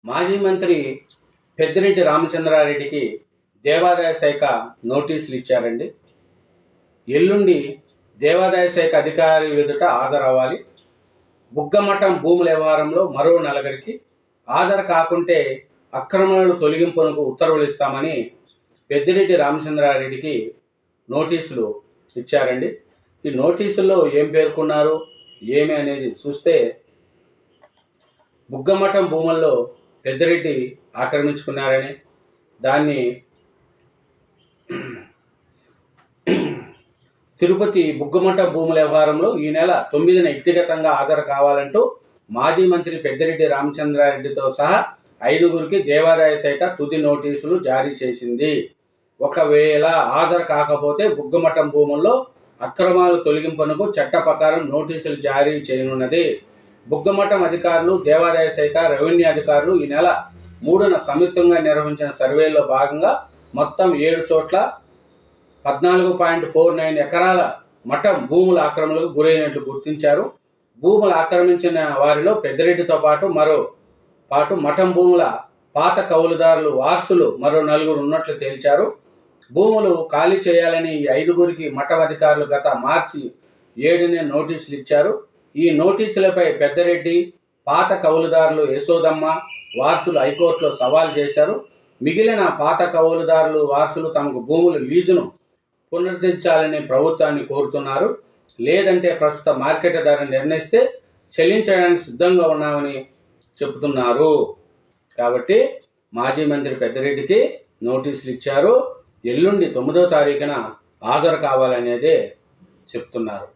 మాజీ మంత్రి పెద్దిరెడ్డి రామచంద్రారెడ్డికి దేవాదాయ శాఖ నోటీసులు ఇచ్చారండి. ఎల్లుండి దేవాదాయ శాఖ అధికారి ఎదుట హాజరవ్వాలి. బుగ్గమఠం భూముల వ్యవహారంలో మరో నలుగురికి హాజరు కాకుంటే అక్రమాలు తొలగింపునకు ఉత్తర్వులు ఇస్తామని పెద్దిరెడ్డి రామచంద్రారెడ్డికి నోటీసులు ఇచ్చారండి. ఈ నోటీసుల్లో ఏం పేర్కొన్నారు ఏమి అనేది చూస్తే, బుగ్గమఠం భూముల్లో పెద్దిరెడ్డి ఆక్రమించుకున్నారని, దాన్ని తిరుపతి బుగ్గమఠం భూముల వ్యవహారంలో ఈ నెల 9న వ్యక్తిగతంగా హాజరు కావాలంటూ మాజీ మంత్రి పెద్దిరెడ్డి రామచంద్రారెడ్డితో సహా 5గురికి దేవాదాయ శాఖ తుది నోటీసులు జారీ చేసింది. ఒకవేళ హాజరు కాకపోతే బుగ్గమఠం భూముల్లో అక్రమాలు తొలగింపునకు చట్ట ప్రకారం నోటీసులు జారీ చేయనున్నది. బుగ్గమఠం అధికారులు, దేవాదాయ శాఖ, రెవెన్యూ అధికారులు ఈ నెల 3న సంయుక్తంగా నిర్వహించిన సర్వేలో భాగంగా మొత్తం 7 చోట్ల 14.49 ఎకరాల మఠం భూముల ఆక్రమణలకు గురైనట్లు గుర్తించారు. భూములు ఆక్రమించిన వారిలో పెద్దిరెడ్డితో పాటు మఠం భూముల పాత కౌలుదారులు, వారసులు మరో 4 ఉన్నట్లు తేల్చారు. భూములు ఖాళీ చేయాలని ఈ 5గురికి మఠం అధికారులు గత మార్చి 7న నోటీసులు ఇచ్చారు. ఈ నోటీసులపై పెద్దిరెడ్డి, పాత కౌలుదారులు యశోదమ్మ, వారసులు హైకోర్టులో సవాల్ చేశారు. మిగిలిన పాత కౌలుదారులు, వారసులు తమకు భూముల లీజును పునరుద్ధరించాలని ప్రభుత్వాన్ని కోరుతున్నారు. లేదంటే ప్రస్తుత మార్కెట్ ధర నిర్ణయిస్తే చెల్లించడానికి సిద్ధంగా ఉన్నామని చెబుతున్నారు. కాబట్టి మాజీ మంత్రి పెద్దిరెడ్డికి నోటీసులు ఇచ్చారు. ఎల్లుండి 9వ తారీఖున హాజరు కావాలనేదే చెప్తున్నారు.